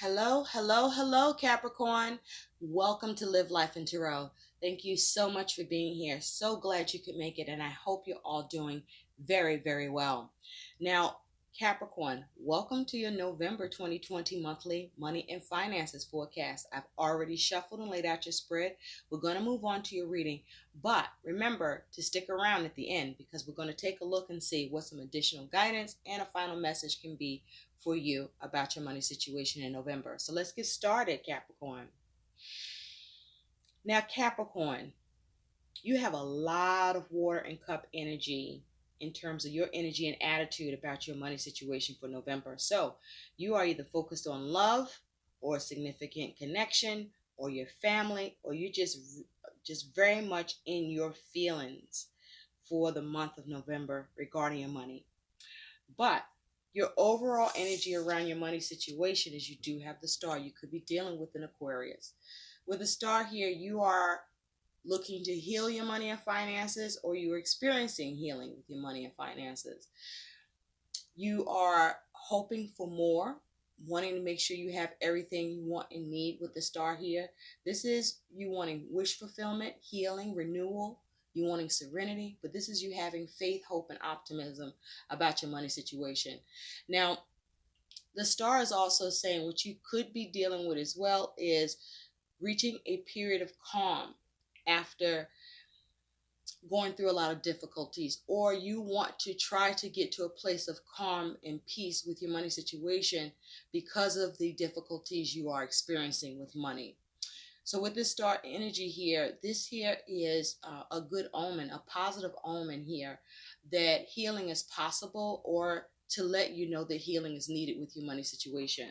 Hello, hello, hello, Capricorn. Welcome to Live Life in Tarot. Thank you so much for being here. So glad you could make it, and I hope you're all doing very, very well. Now, Capricorn, welcome to your November 2020 monthly money and finances forecast. I've already shuffled and laid out your spread. We're going to move on to your reading, but remember to stick around at the end because we're going to take a look and see what some additional guidance and a final message can be for you about your money situation in November. So let's get started, Capricorn. Now, Capricorn, you have a lot of water and cup energy in terms of your energy and attitude about your money situation for November. So you are either focused on love or a significant connection or your family, or you just very much in your feelings for the month of November regarding your money. But your overall energy around your money situation is you do have the star. You could be dealing with an Aquarius. With the star here, you are looking to heal your money and finances, or you're experiencing healing with your money and finances. You are hoping for more, wanting to make sure you have everything you want and need with the star here. This is you wanting wish fulfillment, healing, renewal. You wanting serenity, but this is you having faith, hope, and optimism about your money situation. Now, the star is also saying what you could be dealing with as well is reaching a period of calm after going through a lot of difficulties, or you want to try to get to a place of calm and peace with your money situation because of the difficulties you are experiencing with money. So with this star energy here, this here is a good omen, a positive omen here that healing is possible, or to let you know that healing is needed with your money situation.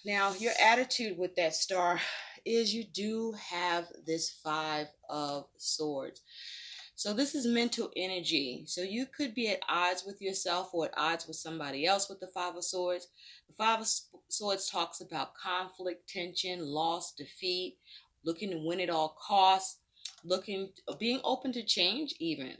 Now, your attitude with that star is you do have this Five of Swords. So this is mental energy. So you could be at odds with yourself or at odds with somebody else with the Five of Swords. The Five of Swords talks about conflict, tension, loss, defeat, looking to win at all costs, being open to change even.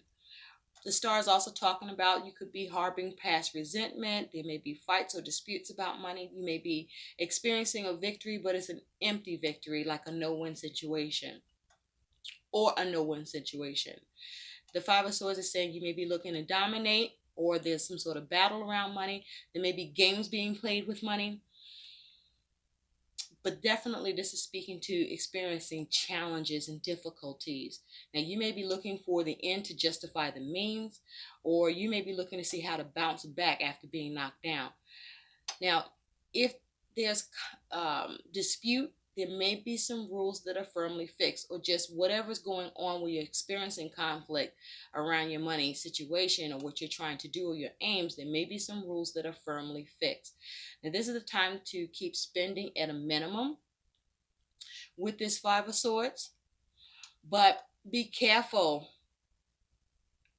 The star is also talking about you could be harboring past resentment. There may be fights or disputes about money. You may be experiencing a victory, but it's an empty victory, like a no-win situation or a no-win situation. The Five of Swords is saying you may be looking to dominate, or there's some sort of battle around money. There may be games being played with money. But definitely this is speaking to experiencing challenges and difficulties. Now, you may be looking for the end to justify the means, or you may be looking to see how to bounce back after being knocked down. Now, if there's dispute, there may be some rules that are firmly fixed, or just whatever's going on where you're experiencing conflict around your money situation or what you're trying to do or your aims. There may be some rules that are firmly fixed. Now, this is the time to keep spending at a minimum with this Five of Swords, but be careful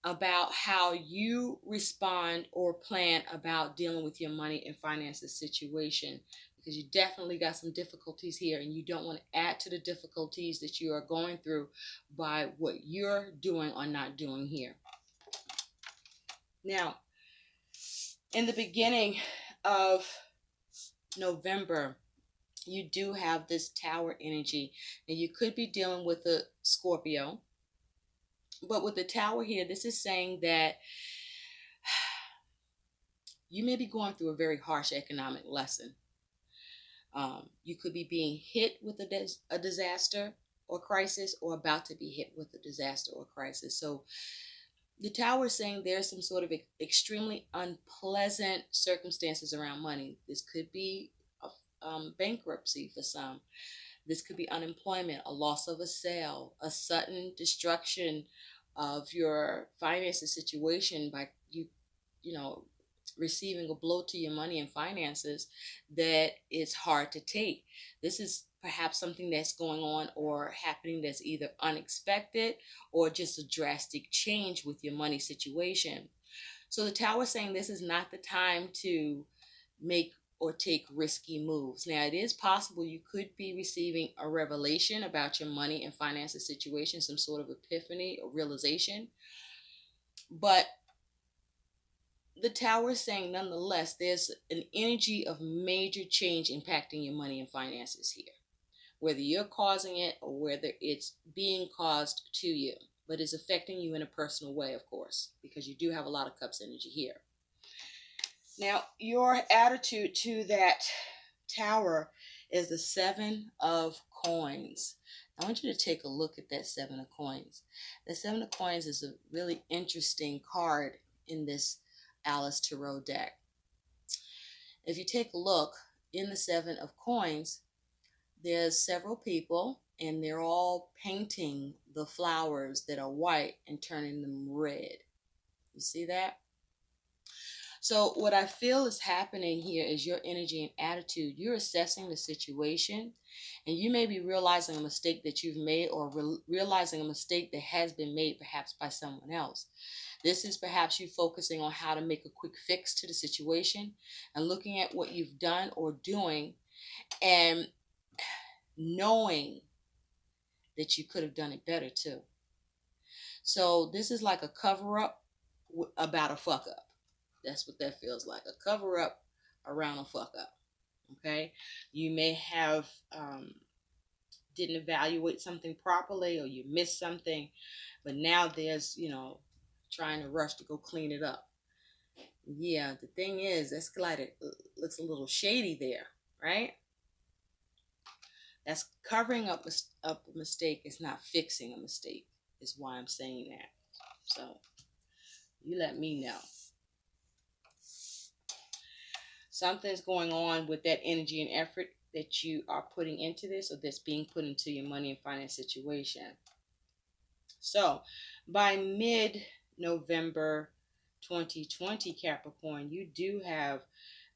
about how you respond or plan about dealing with your money and finances situation, because you definitely got some difficulties here, and you don't want to add to the difficulties that you are going through by what you're doing or not doing here. Now, in the beginning of November, you do have this Tower energy, and you could be dealing with a Scorpio. But with the Tower here, this is saying that you may be going through a very harsh economic lesson. You could be being hit with a disaster or crisis, or about to be hit with a disaster or crisis. So the Tower is saying there's some sort of extremely unpleasant circumstances around money. This could be bankruptcy for some. This could be unemployment, a loss of a sale, a sudden destruction of your finances situation by you know, receiving a blow to your money and finances that is hard to take. This is perhaps something that's going on or happening that's either unexpected or just a drastic change with your money situation. So the Tower is saying this is not the time to make or take risky moves. Now, it is possible you could be receiving a revelation about your money and finances situation, some sort of epiphany or realization. But the tower is saying, nonetheless, there's an energy of major change impacting your money and finances here, whether you're causing it or whether it's being caused to you, but it's affecting you in a personal way, of course, because you do have a lot of cups energy here. Now, your attitude to that tower is the seven of coins. I want you to take a look at that seven of coins. The seven of coins is a really interesting card in this Alice Tarot deck. If you take a look in the seven of coins, there's several people and they're all painting the flowers that are white and turning them red. You see that? So what I feel is happening here is your energy and attitude. You're assessing the situation, and you may be realizing a mistake that you've made, or realizing a mistake that has been made perhaps by someone else. This is perhaps you focusing on how to make a quick fix to the situation and looking at what you've done or doing and knowing that you could have done it better too. So this is like a cover up about a fuck up. That's what that feels like, a cover up around a fuck up. Okay, you may have didn't evaluate something properly, or you missed something, but now there's trying to rush to go clean it up. Yeah, the thing is, escalated looks a little shady there, right? That's covering up a mistake. It's not fixing a mistake, is why I'm saying that. So you let me know. Something's going on with that energy and effort that you are putting into this, or that's being put into your money and finance situation. So by mid-November 2020, Capricorn, you do have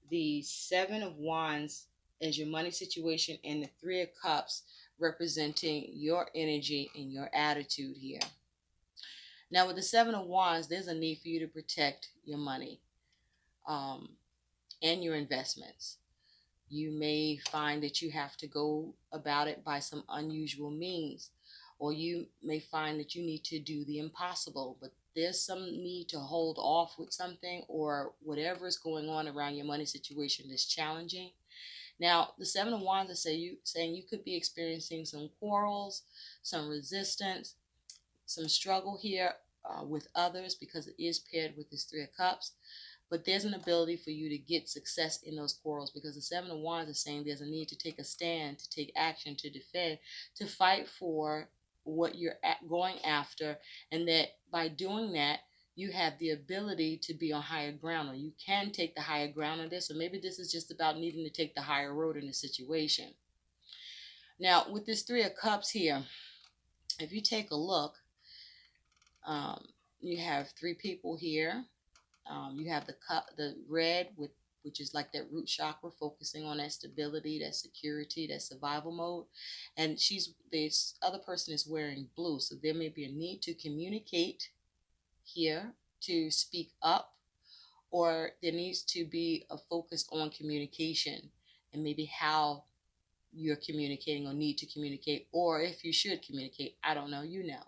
the Seven of Wands as your money situation and the Three of Cups representing your energy and your attitude here. Now with the Seven of Wands, there's a need for you to protect your money and your investments. You may find that you have to go about it by some unusual means, or you may find that you need to do the impossible, but there's some need to hold off with something or whatever is going on around your money situation that's challenging. Now, the Seven of Wands is saying you could be experiencing some quarrels, some resistance, some struggle here with others, because it is paired with this Three of Cups. But there's an ability for you to get success in those quarrels, because the Seven of Wands is saying there's a need to take a stand, to take action, to defend, to fight for what you're going after, and that by doing that, you have the ability to be on higher ground, or you can take the higher ground on this, or maybe this is just about needing to take the higher road in the situation. Now, with this Three of Cups here, if you take a look, you have three people here. You have the red, which is like that root chakra, focusing on that stability, that security, that survival mode. And this other person is wearing blue, so there may be a need to communicate here, to speak up, or there needs to be a focus on communication and maybe how you're communicating or need to communicate, or if you should communicate. I don't know, you know.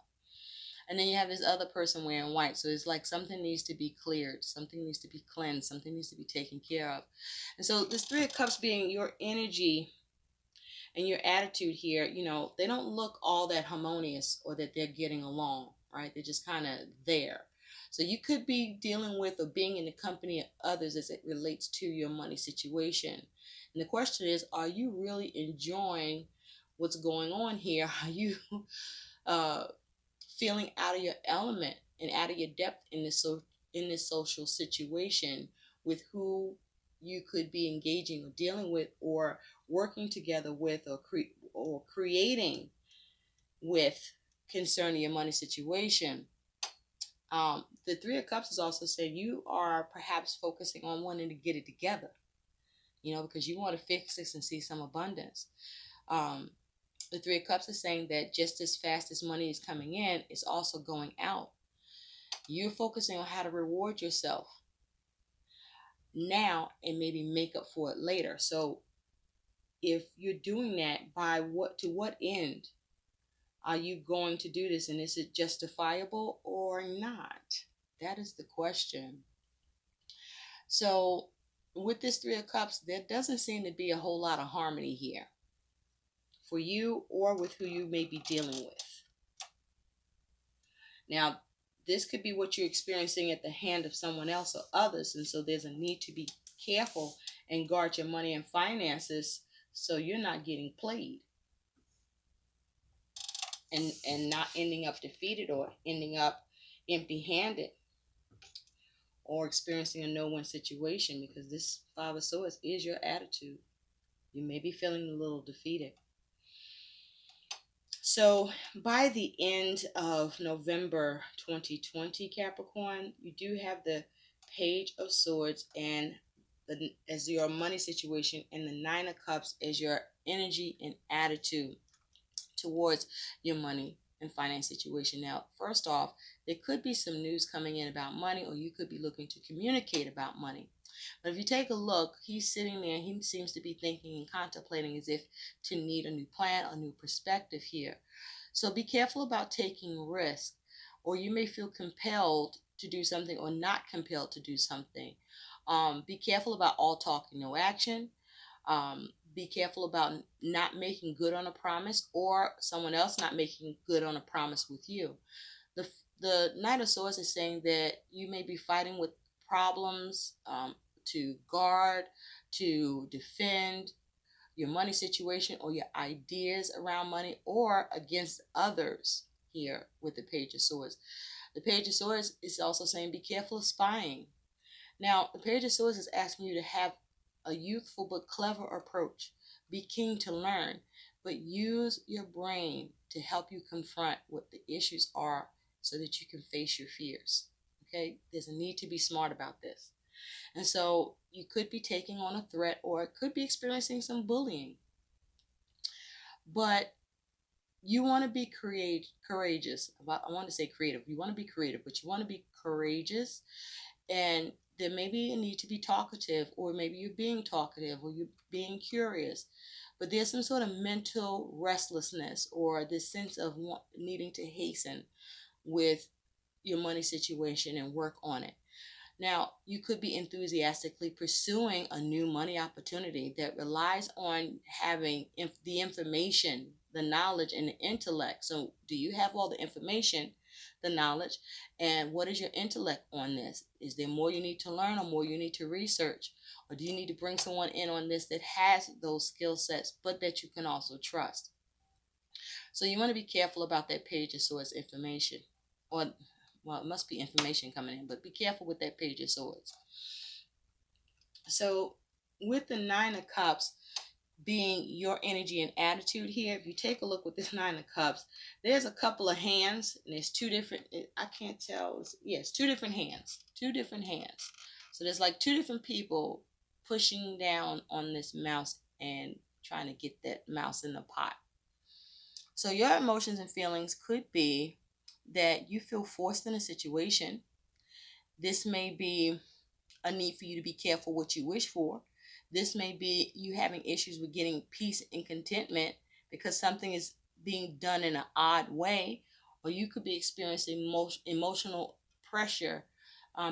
And then you have this other person wearing white. So it's like something needs to be cleared. Something needs to be cleansed. Something needs to be taken care of. And so this Three of Cups being your energy and your attitude here, they don't look all that harmonious or that they're getting along, right? They're just kind of there. So you could be dealing with or being in the company of others as it relates to your money situation. And the question is, are you really enjoying what's going on here? Are you feeling out of your element and out of your depth in this social situation with who you could be engaging or dealing with or working together with or creating with concerning your money situation? The Three of Cups is also saying you are perhaps focusing on wanting to get it together, because you want to fix this and see some abundance. The Three of Cups is saying that just as fast as money is coming in, it's also going out. You're focusing on how to reward yourself now and maybe make up for it later. So if you're doing that, to what end are you going to do this? And is it justifiable or not? That is the question. So with this Three of Cups, there doesn't seem to be a whole lot of harmony here for you or with who you may be dealing with. Now, this could be what you're experiencing at the hand of someone else or others, and so there's a need to be careful and guard your money and finances so you're not getting played and not ending up defeated or ending up empty-handed or experiencing a no-win situation, because this Five of Swords is your attitude. You may be feeling a little defeated. So by the end of November 2020, Capricorn, you do have the Page of Swords and as your money situation, and the Nine of Cups as your energy and attitude towards your money and finance situation. Now, first off, there could be some news coming in about money, or you could be looking to communicate about money. But if you take a look, he's sitting there, he seems to be thinking and contemplating as if to need a new plan, a new perspective here. So be careful about taking risk, or you may feel compelled to do something or not compelled to do something. Be careful about all talk and no action. Be careful about not making good on a promise, or someone else not making good on a promise with you. The Knight of Swords is saying that you may be fighting with problems, to guard, to defend your money situation or your ideas around money, or against others here with the Page of Swords. The Page of Swords is also saying be careful of spying. Now, the Page of Swords is asking you to have a youthful but clever approach. Be keen to learn, but use your brain to help you confront what the issues are so that you can face your fears. Okay? There's a need to be smart about this. And so you could be taking on a threat, or it could be experiencing some bullying. But you want to be courageous. I want to say creative. You want to be creative, but you want to be courageous. And there may be a need to be talkative, or maybe you're being talkative, or you're being curious. But there's some sort of mental restlessness, or this sense of needing to hasten with your money situation and work on it. Now, you could be enthusiastically pursuing a new money opportunity that relies on having the information, the knowledge, and the intellect. So, do you have all the information, the knowledge, and what is your intellect on this? Is there more you need to learn, or more you need to research? Or do you need to bring someone in on this that has those skill sets, but that you can also trust? So, you want to be careful about that Page of Swords information, or well, it must be information coming in, but be careful with that Page of Swords. So with the Nine of Cups being your energy and attitude here, if you take a look with this Nine of Cups, there's a couple of hands, and there's two different, I can't tell, yes, two different hands. So there's like two different people pushing down on this mouse and trying to get that mouse in the pot. So your emotions and feelings could be that you feel forced in a situation. This may be a need for you to be careful what you wish for. This may be you having issues with getting peace and contentment because something is being done in an odd way, or you could be experiencing emotional pressure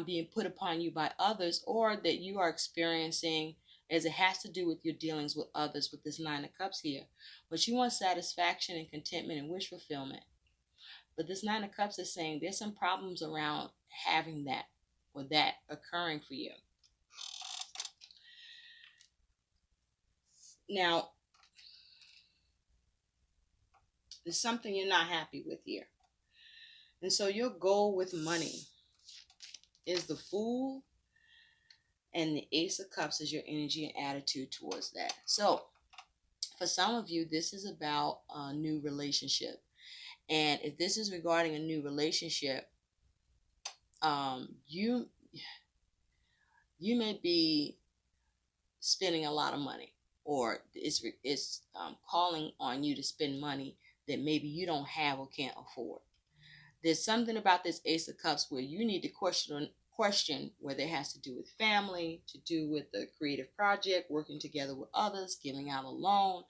being put upon you by others, or that you are experiencing as it has to do with your dealings with others with this Nine of Cups here. But you want satisfaction and contentment and wish fulfillment. But this Nine of Cups is saying there's some problems around having that or that occurring for you. Now, there's something you're not happy with here. And so your goal with money is the Fool, and the Ace of Cups is your energy and attitude towards that. So for some of you, this is about a new relationship. And if this is regarding a new relationship, you may be spending a lot of money, or it's calling on you to spend money that maybe you don't have or can't afford. There's something about this Ace of Cups where you need to question whether it has to do with family, to do with the creative project, working together with others, giving out a loan.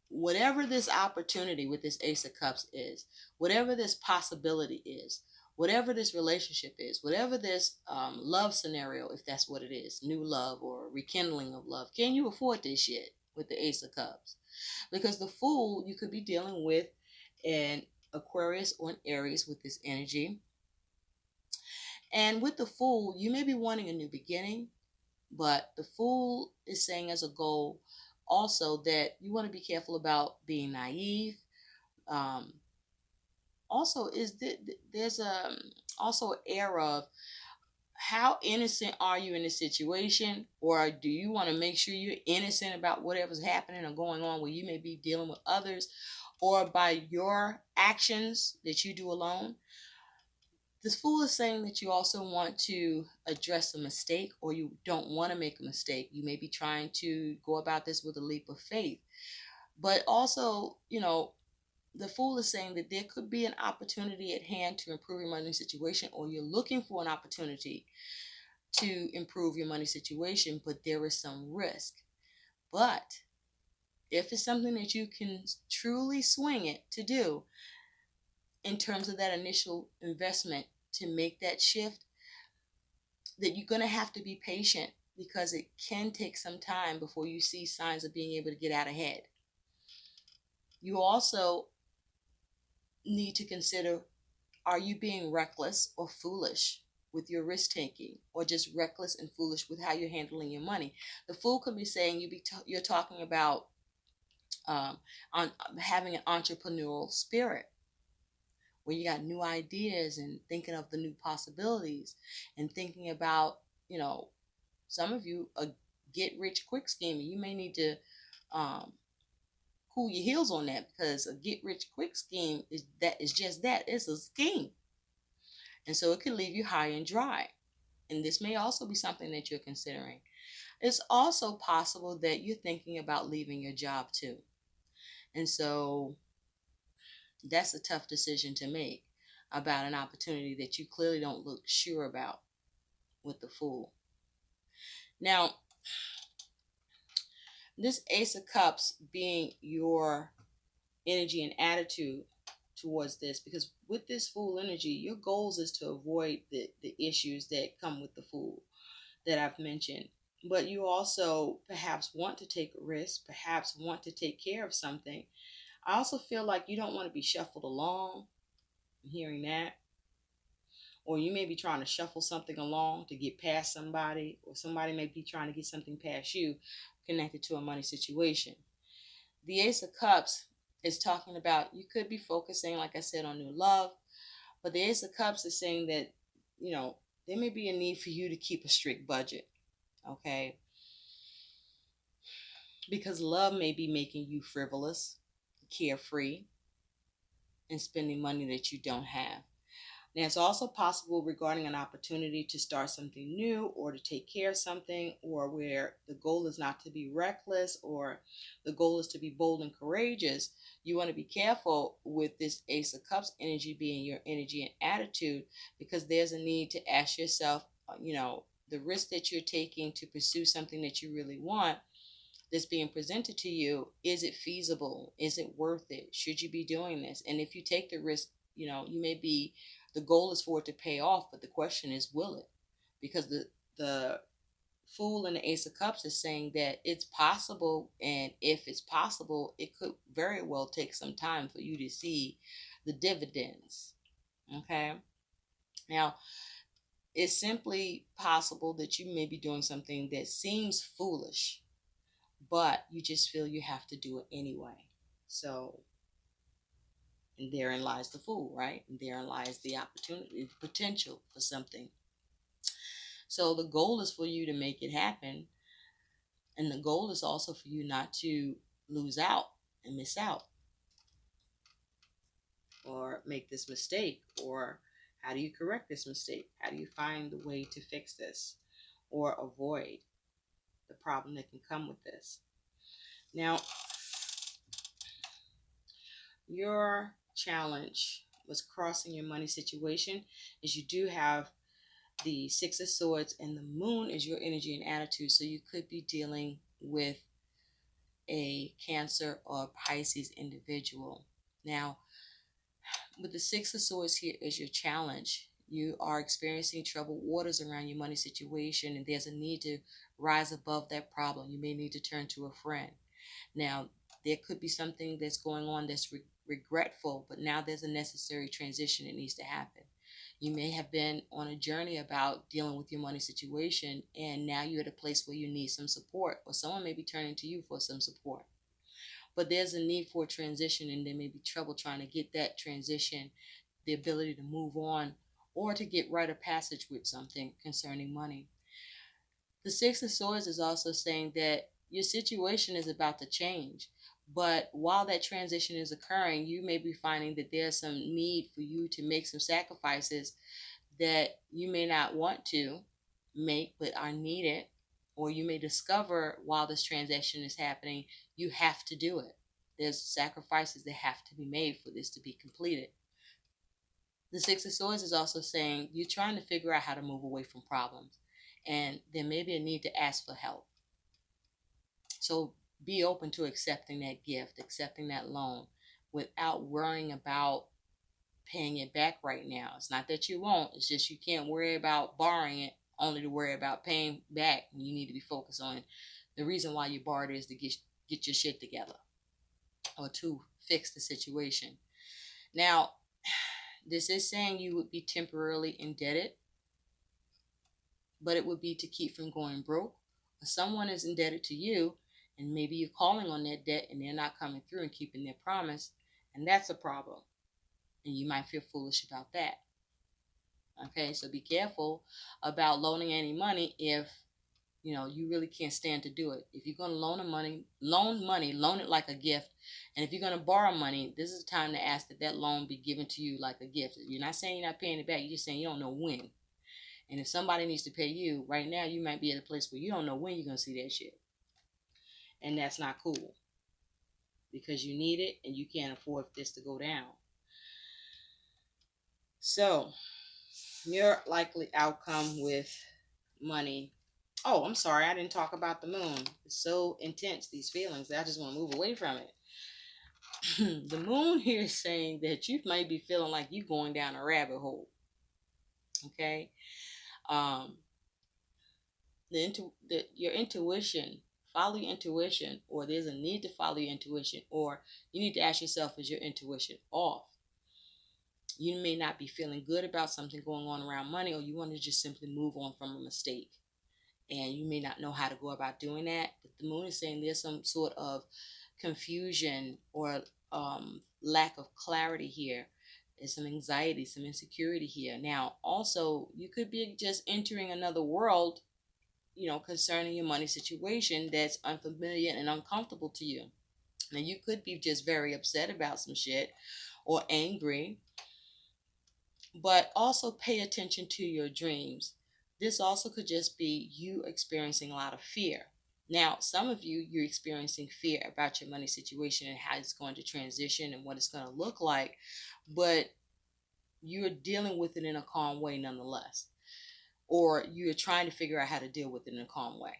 Whatever this opportunity with this Ace of Cups is, whatever this possibility is, whatever this relationship is, whatever this love scenario, if that's what it is, new love or rekindling of love, can you afford this shit with the Ace of Cups? Because the Fool, you could be dealing with an Aquarius or an Aries with this energy. And with the Fool, you may be wanting a new beginning, but the Fool is saying as a goal also that you want to be careful about being naive. Um, Also, there's also an era of how innocent are you in the situation, or do you want to make sure you're innocent about whatever's happening or going on where you may be dealing with others, or by your actions that you do alone? This Fool is saying that you also want to address a mistake, or you don't want to make a mistake. You may be trying to go about this with a leap of faith, but also, the Fool is saying that there could be an opportunity at hand to improve your money situation, or you're looking for an opportunity to improve your money situation, but there is some risk. But if it's something that you can truly swing it to do in terms of that initial investment to make that shift, that you're going to have to be patient, because it can take some time before you see signs of being able to get out ahead. You also need to consider, are you being reckless or foolish with your risk taking, or just reckless and foolish with how you're handling your money? The Fool could be saying you're talking about on having an entrepreneurial spirit, where you got new ideas and thinking of the new possibilities, and thinking about, some of you, a get rich quick scheme. You may need to um, cool your heels on that, because a get rich quick scheme is just that. It's a scheme. And so it can leave you high and dry. And this may also be something that you're considering. It's also possible that you're thinking about leaving your job too. And so that's a tough decision to make about an opportunity that you clearly don't look sure about with the Fool. Now, this Ace of Cups being your energy and attitude towards this, because with this Fool energy, your goals is to avoid the issues that come with the Fool that I've mentioned. But you also perhaps want to take a risk, perhaps want to take care of something. I also feel like you don't want to be shuffled along. I'm hearing that. Or you may be trying to shuffle something along to get past somebody, or somebody may be trying to get something past you connected to a money situation. The Ace of Cups is talking about, you could be focusing, like I said, on new love, but the Ace of Cups is saying that, there may be a need for you to keep a strict budget, okay? Because love may be making you frivolous, carefree, and spending money that you don't have. Now, it's also possible regarding an opportunity to start something new, or to take care of something, or where the goal is not to be reckless, or the goal is to be bold and courageous. You want to be careful with this Ace of Cups energy being your energy and attitude, because there's a need to ask yourself, the risk that you're taking to pursue something that you really want that's being presented to you, is it feasible? Is it worth it? Should you be doing this? And if you take the risk, you may be, the goal is for it to pay off, but the question is, will it? Because the Fool and the Ace of Cups is saying that it's possible, and if it's possible, it could very well take some time for you to see the dividends. Okay? Now, it's simply possible that you may be doing something that seems foolish, but you just feel you have to do it anyway. So, and therein lies the Fool, right? And therein lies the opportunity, the potential for something. So the goal is for you to make it happen. And the goal is also for you not to lose out and miss out, or make this mistake, or how do you correct this mistake? How do you find the way to fix this, or avoid the problem that can come with this? Now, your challenge was crossing your money situation, is you do have the Six of Swords, and the Moon is your energy and attitude. So you could be dealing with a Cancer or Pisces individual. Now, With the Six of Swords here is your challenge. You are experiencing troubled waters around your money situation, and there's a need to rise above that problem. You may need to turn to a friend. Now, there could be something that's going on that's regretful, but now there's a necessary transition that needs to happen. You may have been on a journey about dealing with your money situation, and now you're at a place where you need some support, or someone may be turning to you for some support. But there's a need for a transition, and there may be trouble trying to get that transition, the ability to move on, or to get rite of passage with something concerning money. The Six of Swords is also saying that your situation is about to change. But while that transition is occurring, you may be finding that there's some need for you to make some sacrifices that you may not want to make but are needed. Or you may discover while this transition is happening, you have to do it. There's sacrifices that have to be made for this to be completed. The Six of Swords is also saying you're trying to figure out how to move away from problems, and there may be a need to ask for help. So be open to accepting that gift, accepting that loan without worrying about paying it back right now. It's not that you won't, it's just you can't worry about borrowing it only to worry about paying back. You need to be focused on the reason why you borrowed is to get your shit together or to fix the situation. Now, this is saying you would be temporarily indebted, but it would be to keep from going broke. Or someone is indebted to you, and maybe you're calling on that debt and they're not coming through and keeping their promise, and that's a problem. And you might feel foolish about that. Okay, so be careful about loaning any money if you really can't stand to do it. If you're going to loan it like a gift. And if you're going to borrow money, this is the time to ask that loan be given to you like a gift. You're not saying you're not paying it back, you're just saying you don't know when. And if somebody needs to pay you right now, you might be at a place where you don't know when you're going to see that shit. And that's not cool, because you need it and you can't afford this to go down. So your likely outcome with money. Oh, I'm sorry, I didn't talk about the moon. It's so intense, these feelings, that I just want to move away from it. The moon here is saying that you might be feeling like you're going down a rabbit hole. Okay? Um, your intuition, follow your intuition, or there's a need to follow your intuition, or you need to ask yourself, is your intuition off? You may not be feeling good about something going on around money, or you want to just simply move on from a mistake. And you may not know how to go about doing that. But the moon is saying there's some sort of confusion or lack of clarity here. There's some anxiety, some insecurity here. Now, also, you could be just entering another world, concerning your money situation that's unfamiliar and uncomfortable to you. Now, you could be just very upset about some shit or angry, but also pay attention to your dreams. This also could just be you experiencing a lot of fear. Now, some of you're experiencing fear about your money situation and how it's going to transition and what it's going to look like, but you're dealing with it in a calm way nonetheless, or you're trying to figure out how to deal with it in a calm way.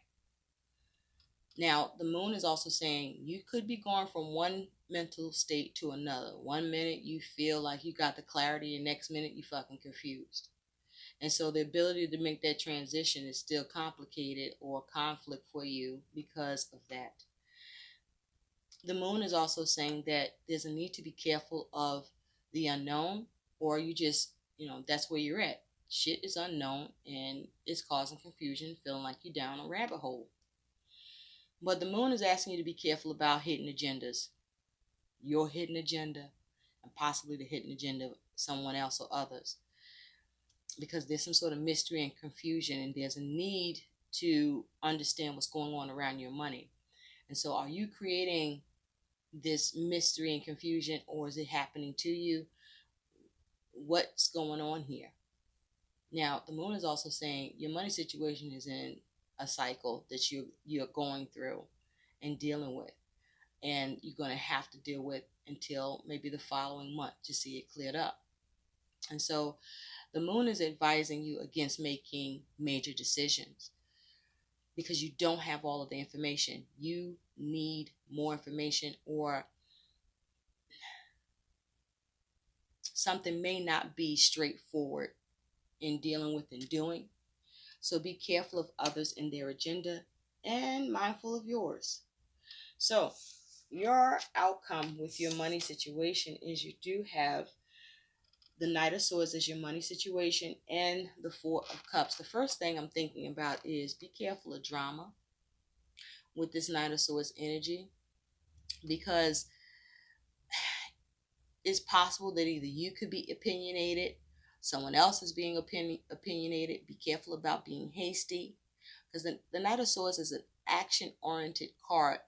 Now, the moon is also saying you could be going from one mental state to another. One minute you feel like you got the clarity, and next minute you fucking confused. And so the ability to make that transition is still complicated or conflict for you because of that. The moon is also saying that there's a need to be careful of the unknown, or you just, that's where you're at. Shit is unknown and it's causing confusion, feeling like you're down a rabbit hole. But the moon is asking you to be careful about hidden agendas, your hidden agenda, and possibly the hidden agenda of someone else or others. Because there's some sort of mystery and confusion, and there's a need to understand what's going on around your money. And so are you creating this mystery and confusion, or is it happening to you? What's going on here? Now, the moon is also saying your money situation is in a cycle that you're going through and dealing with, and you're going to have to deal with until maybe the following month to see it cleared up. And so the moon is advising you against making major decisions because you don't have all of the information. You need more information, or something may not be straightforward in dealing with and doing. So be careful of others and their agenda and mindful of yours. So, your outcome with your money situation is you do have the Knight of Swords as your money situation and the Four of Cups. The first thing I'm thinking about is be careful of drama with this Knight of Swords energy, because it's possible that either you could be opinionated, someone else is being opinionated. Be careful about being hasty, because the Knight of Swords is an action-oriented card,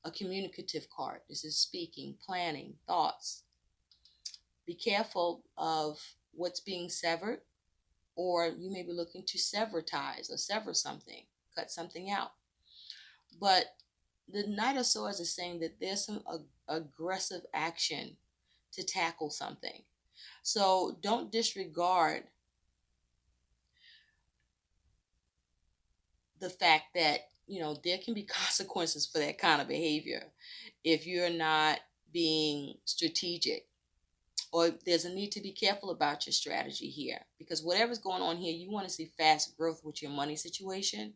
a communicative card. This is speaking, planning, thoughts. Be careful of what's being severed, or you may be looking to sever ties or sever something, cut something out. But the Knight of Swords is saying that there's some aggressive action to tackle something. So don't disregard the fact that, there can be consequences for that kind of behavior if you're not being strategic, or there's a need to be careful about your strategy here, because whatever's going on here, you want to see fast growth with your money situation,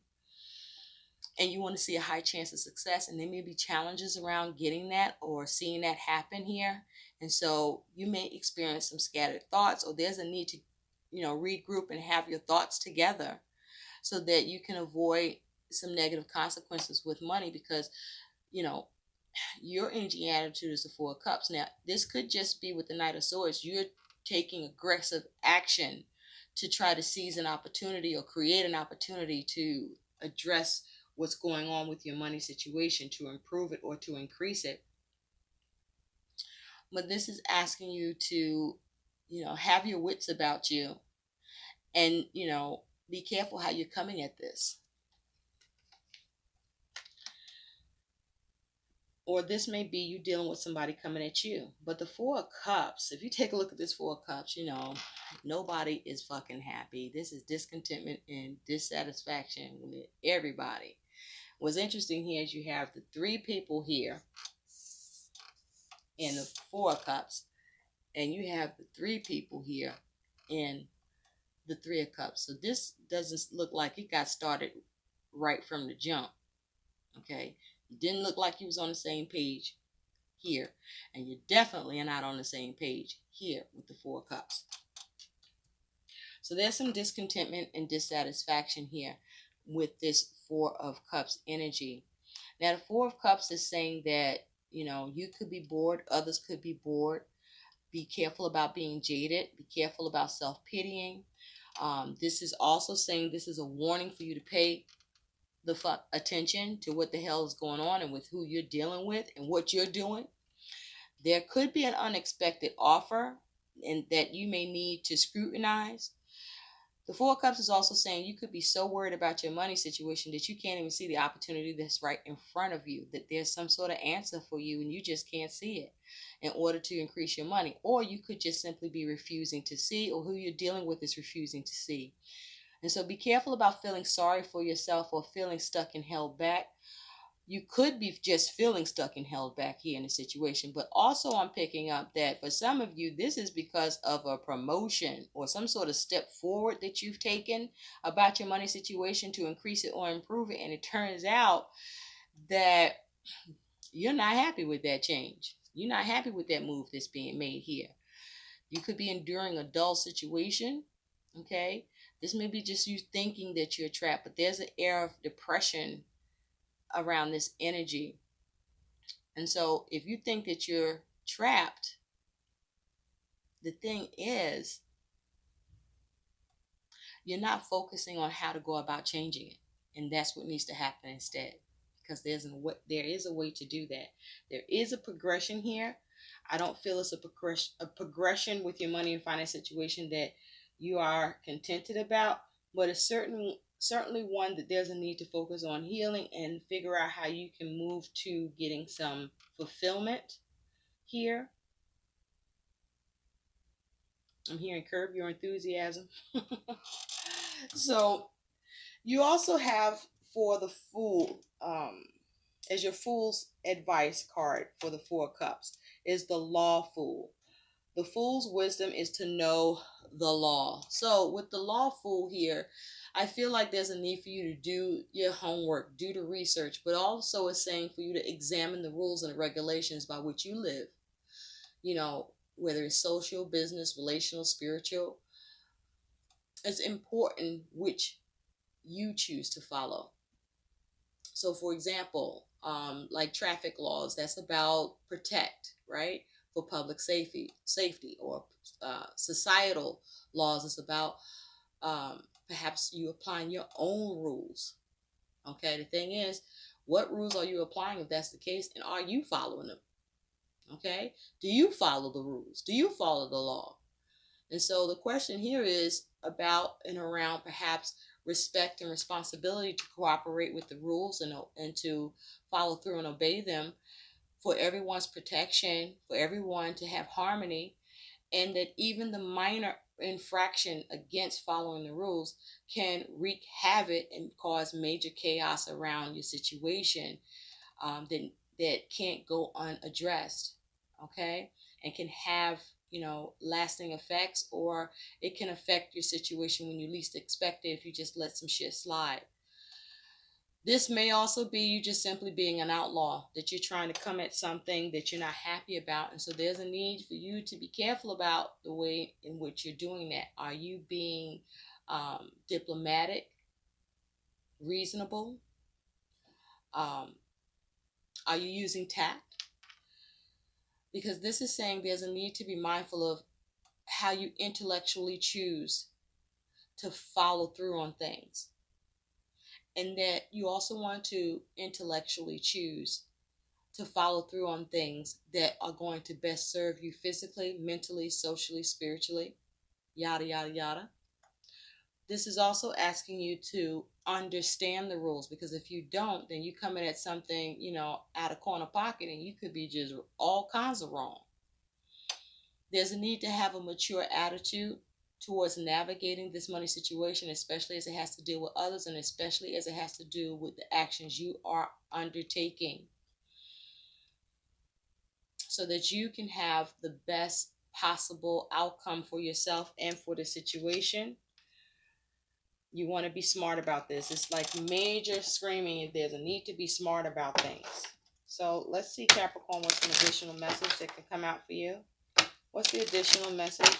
and you want to see a high chance of success, and there may be challenges around getting that or seeing that happen here. And so you may experience some scattered thoughts, or there's a need to regroup and have your thoughts together so that you can avoid some negative consequences with money, because you know your energy attitude is the Four of Cups. Now, this could just be with the Knight of Swords. You're taking aggressive action to try to seize an opportunity or create an opportunity to address what's going on with your money situation, to improve it or to increase it. But this is asking you to, have your wits about you, and, be careful how you're coming at this. Or this may be you dealing with somebody coming at you. But the Four of Cups, if you take a look at this Four of Cups, nobody is fucking happy. This is discontentment and dissatisfaction with everybody. What's interesting here is you have the three people here in the Four of Cups, and you have the three people here in the Three of Cups. So this doesn't look like it got started right from the jump. Okay, it didn't look like you was on the same page here, and you definitely are not on the same page here with the Four of Cups. So there's some discontentment and dissatisfaction here with this Four of Cups energy. Now the Four of Cups is saying that you could be bored, others could be bored. Be careful about being jaded. Be careful about self-pitying. This is also saying this is a warning for you to pay the fuck attention to what the hell is going on and with who you're dealing with and what you're doing. There could be an unexpected offer and that you may need to scrutinize. The Four of Cups is also saying you could be so worried about your money situation that you can't even see the opportunity that's right in front of you, that there's some sort of answer for you and you just can't see it in order to increase your money. Or you could just simply be refusing to see, or who you're dealing with is refusing to see. And so be careful about feeling sorry for yourself or feeling stuck and held back. You could be just feeling stuck and held back here in the situation. But also I'm picking up that for some of you, this is because of a promotion or some sort of step forward that you've taken about your money situation to increase it or improve it. And it turns out that you're not happy with that change. You're not happy with that move that's being made here. You could be enduring a dull situation. Okay. This may be just you thinking that you're trapped, but there's an air of depression around this energy. And so if you think that you're trapped, the thing is, you're not focusing on how to go about changing it. And that's what needs to happen instead. Because there is a way to do that. There is a progression here. I don't feel it's a progression with your money and finance situation that you are contented about, but it's certainly one that there's a need to focus on healing and figure out how you can move to getting some fulfillment here. I'm hearing curb your enthusiasm. So you also have for the Fool, as your Fool's advice card for the Four Cups is the Law Fool. The fool's wisdom is to know the law. So with the law fool here, I feel like there's a need for you to do your homework, do the research, but also it's saying for you to examine the rules and regulations by which you live. Whether it's social, business, relational, spiritual, it's important which you choose to follow. So, for example, like traffic laws, that's about protect, right, for public safety, or societal laws is about perhaps you applying your own rules. Okay, the thing is, what rules are you applying if that's the case, and are you following them? Okay, do you follow the rules? Do you follow the law? And so the question here is about and around perhaps respect and responsibility to cooperate with the rules and to follow through and obey them for everyone's protection, for everyone to have harmony, and that even the minor infraction against following the rules can wreak havoc and cause major chaos around your situation, that can't go unaddressed. Okay, and can have lasting effects, or it can affect your situation when you least expect it if you just let some shit slide. This may also be you just simply being an outlaw, that you're trying to come at something that you're not happy about, and so there's a need for you to be careful about the way in which you're doing that. Are you being diplomatic, reasonable? Are you using tact? Because this is saying there's a need to be mindful of how you intellectually choose to follow through on things. And that you also want to intellectually choose to follow through on things that are going to best serve you physically, mentally, socially, spiritually, yada, yada, yada. This is also asking you to understand the rules, because if you don't, then you come in at something, out of corner pocket, and you could be just all kinds of wrong. There's a need to have a mature attitude towards navigating this money situation, especially as it has to deal with others, and especially as it has to do with the actions you are undertaking, so that you can have the best possible outcome for yourself and for the situation. You want to be smart about this. It's like major screaming. There's a need to be smart about things. So let's see, Capricorn, what's an additional message that can come out for you? What's the additional message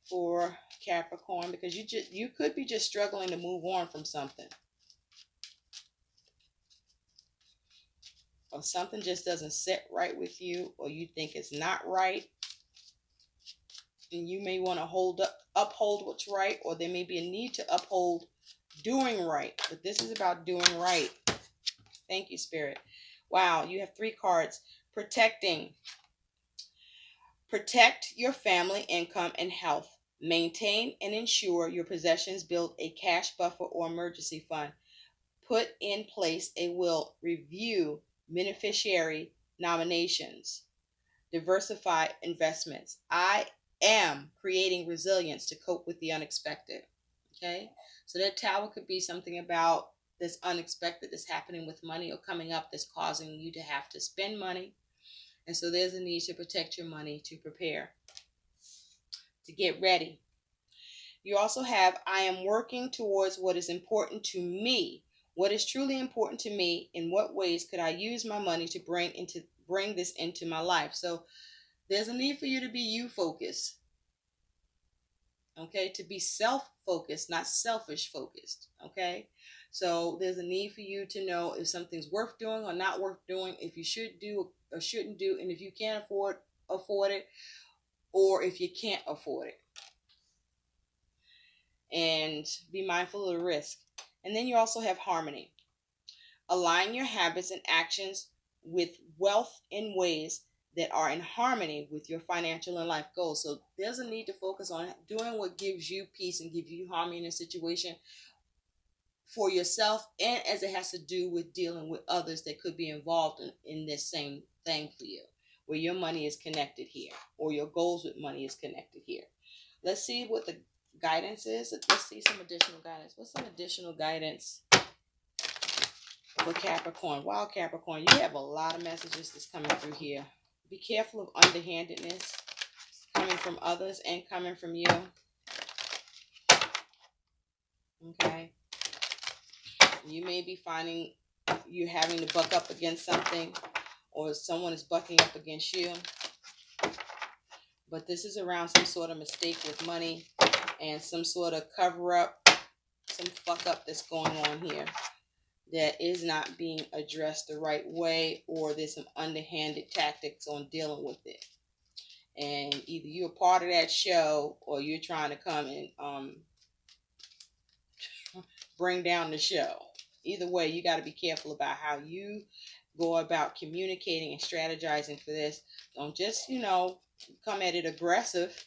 for Capricorn? Because you could be just struggling to move on from something, or something just doesn't sit right with you, or you think it's not right, and you may want to uphold what's right, or there may be a need to uphold doing right. But this is about doing right. Thank you, Spirit. Wow, you have 3 cards. Protecting. Protect your family income and health. Maintain and ensure your possessions. Build a cash buffer or emergency fund. Put in place a will. Review beneficiary nominations. Diversify investments. I am creating resilience to cope with the unexpected. Okay, so that tower could be something about this unexpected that's happening with money or coming up that's causing you to have to spend money. And so there's a need to protect your money, to prepare, to get ready. You also have, I am working towards what is important to me. What is truly important to me? In what ways could I use my money to bring this into my life? So there's a need for you to be you focused. Okay, to be self-focused, not selfish focused. Okay, so there's a need for you to know if something's worth doing or not worth doing, if you should do or shouldn't do, and if you can't afford it, or if you can't afford it. And be mindful of the risk. And then you also have harmony. Align your habits and actions with wealth in ways that are in harmony with your financial and life goals. So there's a need to focus on doing what gives you peace and gives you harmony in a situation for yourself, and as it has to do with dealing with others that could be involved in this same thing for you, where your money is connected here, or your goals with money is connected here. Let's see what the guidance is. Let's see some additional guidance. What's some additional guidance for Capricorn? Wow, Capricorn, you have a lot of messages that's coming through here. Be careful of underhandedness. coming from others and coming from you. Okay. You may be finding you're having to buck up against something, or someone is bucking up against you. But this is around some sort of mistake with money and some sort of cover up, some fuck up that's going on here that is not being addressed the right way, or there's some underhanded tactics on dealing with it. And either you're part of that show, or you're trying to come and bring down the show. Either way, you got to be careful about how you go about communicating and strategizing for this. Don't just, come at it aggressive,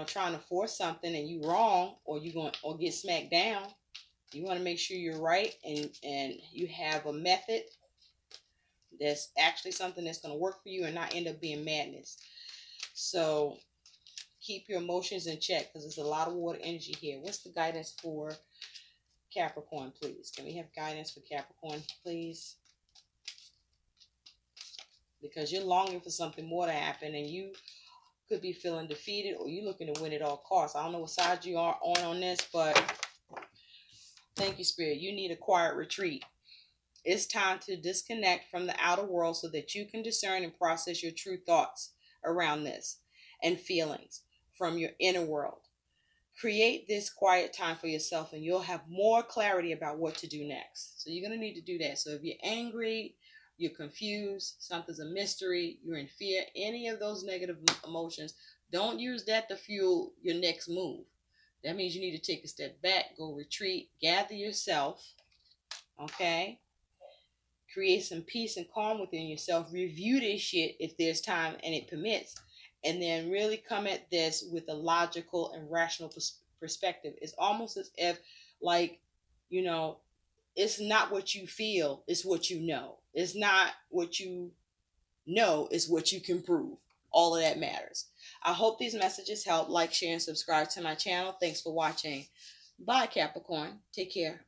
trying to force something and you wrong, or you going or get smacked down. You want to make sure you're right, and you have a method that's actually something that's going to work for you and not end up being madness. So keep your emotions in check, because there's a lot of water energy here. What's the guidance for Capricorn, please? Can we have guidance for Capricorn, please? Because you're longing for something more to happen, and you could be feeling defeated, or you're looking to win at all costs. I don't know what side you are on this, but thank you, Spirit. You need a quiet retreat. It's time to disconnect from the outer world so that you can discern and process your true thoughts around this and feelings from your inner world. Create this quiet time for yourself, and you'll have more clarity about what to do next. So you're going to need to do that. So if you're angry, you're confused, something's a mystery, you're in fear, any of those negative emotions, don't use that to fuel your next move. That means you need to take a step back, go retreat, gather yourself, okay? Create some peace and calm within yourself. Review this shit if there's time and it permits. And then really come at this with a logical and rational perspective. It's almost as if, like, it's not what you feel, it's what you know. It's not what you know, it's what you can prove. All of that matters. I hope these messages help. Like, share, and subscribe to my channel. Thanks for watching. Bye, Capricorn. Take care.